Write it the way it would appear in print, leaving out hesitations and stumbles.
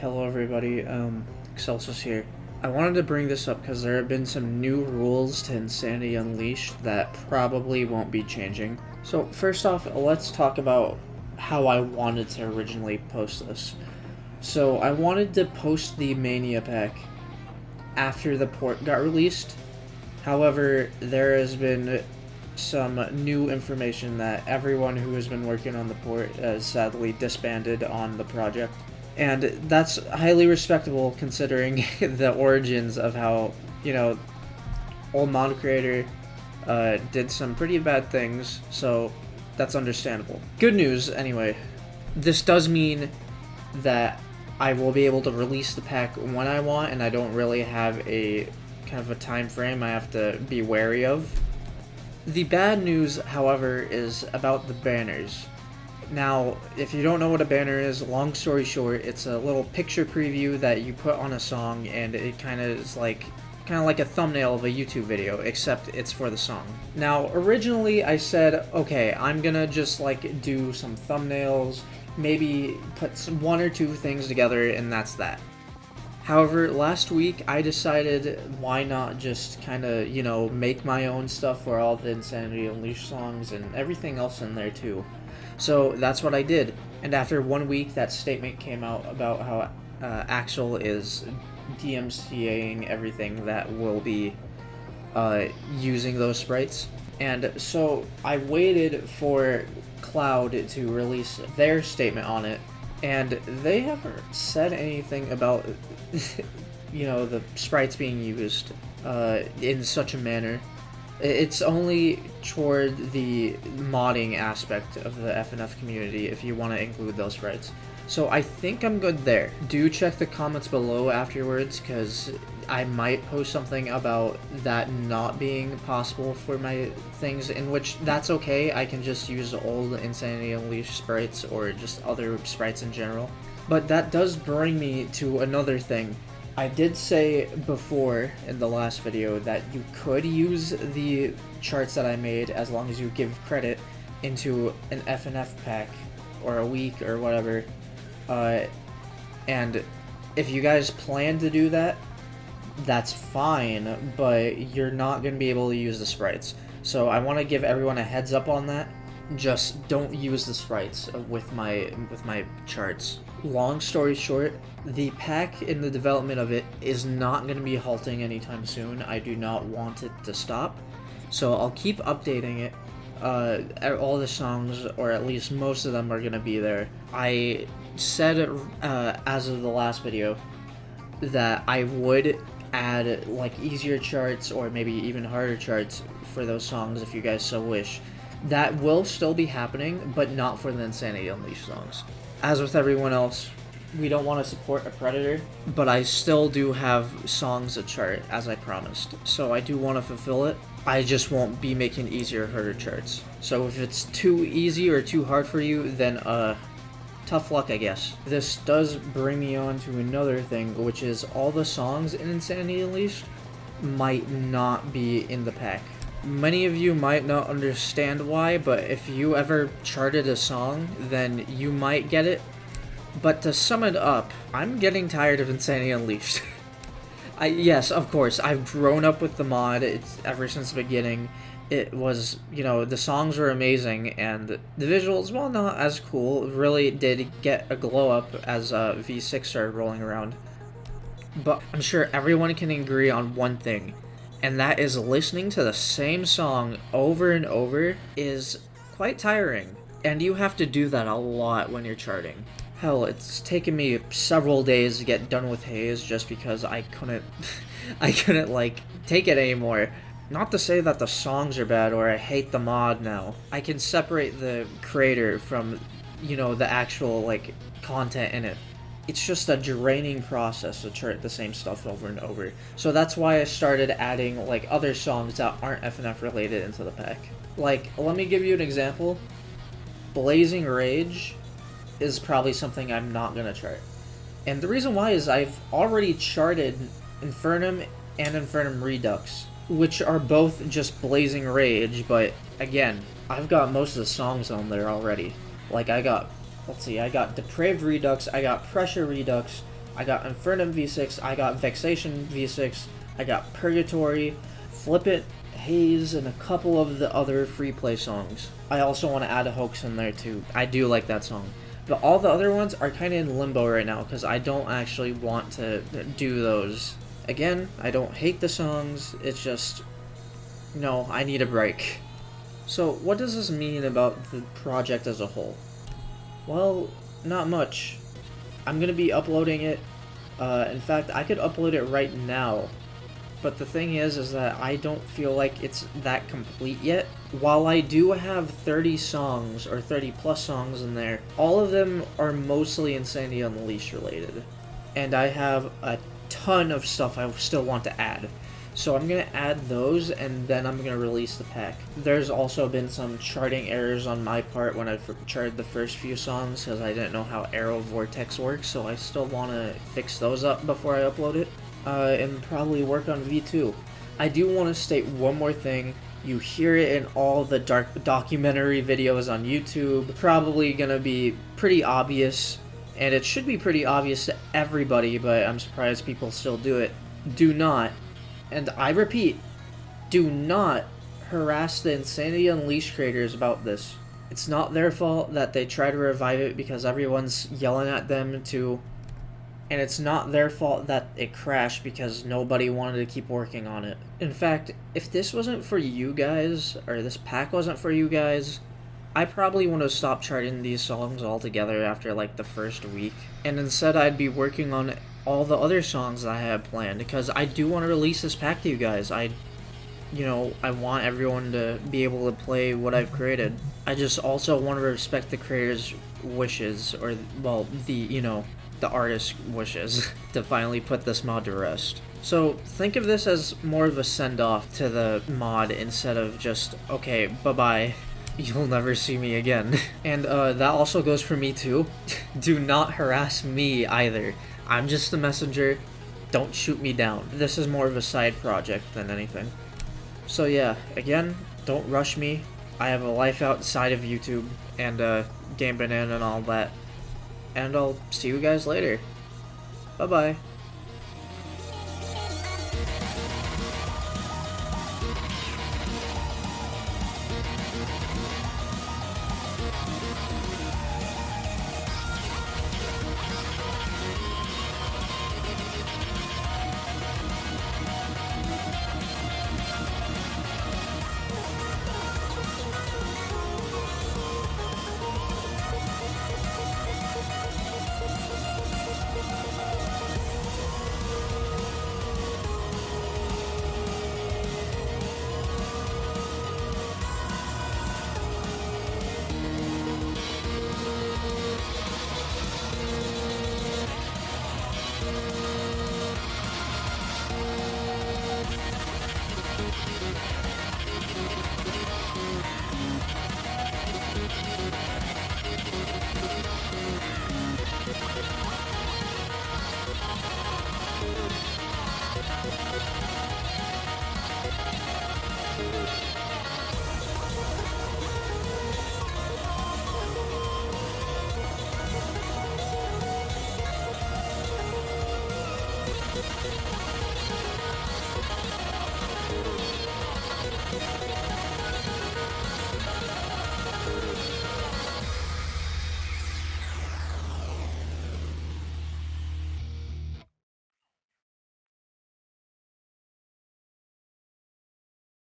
Hello everybody, Excelsus here. I wanted to bring this up because there have been some new rules to Insanity Unleashed that probably won't be changing. So first off, let's talk about how I wanted to originally post this. So I wanted to post the Mania pack after the port got released. However, there has been some new information that everyone who has been working on the port has sadly disbanded on the project. And that's highly respectable considering the origins of how, old mod creator did some pretty bad things, so that's understandable. Good news, anyway. This does mean that I will be able to release the pack when I want, and I don't really have a kind of a time frame I have to be wary of. The bad news, however, is about the banners. Now, if you don't know what a banner is, long story short, it's a little picture preview that you put on a song, and it kind of is like a thumbnail of a YouTube video, except it's for the song. Now, originally I said, okay, I'm gonna just do some thumbnails, maybe put one or two things together, and that's that. However, last week I decided why not just kind of, make my own stuff for all the Insanity Unleashed songs and everything else in there too. So that's what I did, and after 1 week that statement came out about how Axel is DMCAing everything that will be using those sprites. And so I waited for Cloud to release their statement on it, and they haven't said anything about the sprites being used in such a manner. It's only toward the modding aspect of the FNF community if you want to include those sprites. So I think I'm good there. Do check the comments below afterwards, because I might post something about that not being possible for my things, in which that's okay. I can just use old Insanity Unleashed sprites or just other sprites in general. But that does bring me to another thing. I did say before in the last video that you could use the charts that I made as long as you give credit into an FNF pack or a week or whatever. And if you guys plan to do that, that's fine, but you're not going to be able to use the sprites. So I want to give everyone a heads up on that. Just don't use the sprites with my charts. Long story short, the pack in the development of it is not going to be halting anytime soon. I do not want it to stop, so I'll keep updating it. All the songs, or at least most of them, are going to be there. I said as of the last video that I would add easier charts or maybe even harder charts for those songs if you guys so wish. That will still be happening, but not for the Insanity Unleashed songs. As with everyone else, we don't want to support a predator, but I still do have songs to chart, as I promised. So I do want to fulfill it. I just won't be making easier, harder charts. So if it's too easy or too hard for you, then tough luck, I guess. This does bring me on to another thing, which is all the songs in Insanity Unleashed might not be in the pack. Many of you might not understand why, but if you ever charted a song, then you might get it. But to sum it up, I'm getting tired of Insanity Unleashed. Yes, of course, I've grown up with the mod. It's ever since the beginning. It was, the songs were amazing, and the visuals, while not as cool, really did get a glow up as V6 started rolling around. But I'm sure everyone can agree on one thing, and that is listening to the same song over and over is quite tiring. And you have to do that a lot when you're charting. Hell, it's taken me several days to get done with Haze just because I couldn't take it anymore. Not to say that the songs are bad or I hate the mod now. I can separate the creator from, the actual, content in it. It's just a draining process to chart the same stuff over and over. So that's why I started adding, other songs that aren't FNF related into the pack. Let me give you an example. Blazing Rage is probably something I'm not gonna chart. And the reason why is I've already charted Infernum and Infernum Redux, which are both just Blazing Rage, but again, I've got most of the songs on there already. I got Depraved Redux, I got Pressure Redux, I got Infernum V6, I got Vexation V6, I got Purgatory, Flip It, Haze, and a couple of the other free play songs. I also want to add a Hoax in there too. I do like that song. But all the other ones are kind of in limbo right now because I don't actually want to do those. Again, I don't hate the songs, it's just, no, I need a break. So what does this mean about the project as a whole? Well, not much. I'm going to be uploading it. In fact, I could upload it right now. But the thing is that I don't feel like it's that complete yet. While I do have 30 songs, or 30 plus songs in there, all of them are mostly Insanity Unleashed related. And I have a ton of stuff I still want to add. So I'm going to add those, and then I'm going to release the pack. There's also been some charting errors on my part when I charted the first few songs, because I didn't know how Arrow Vortex works, so I still want to fix those up before I upload it. And probably work on V2. I do want to state one more thing. You hear it in all the dark documentary videos on YouTube. Probably gonna be pretty obvious, and it should be pretty obvious to everybody, but I'm surprised people still do it. Do not, and I repeat, do not harass the Insanity Unleashed creators about this. It's not their fault that they try to revive it because everyone's yelling at them to... And it's not their fault that it crashed because nobody wanted to keep working on it. In fact, if this wasn't for you guys, or this pack wasn't for you guys, I probably would have stopped charting these songs altogether after like the first week. And instead I'd be working on all the other songs that I had planned, because I do want to release this pack to you guys. I want everyone to be able to play what I've created. I just also want to respect the creators' wishes, or, well, the artist's wishes to finally put this mod to rest. So think of this as more of a send-off to the mod instead of just, okay, bye-bye, you'll never see me again. And that also goes for me too. Do not harass me either. I'm just the messenger. Don't shoot me down. This is more of a side project than anything. So yeah, again, don't rush me. I have a life outside of YouTube and Game Banana and all that. And I'll see you guys later. Bye-bye.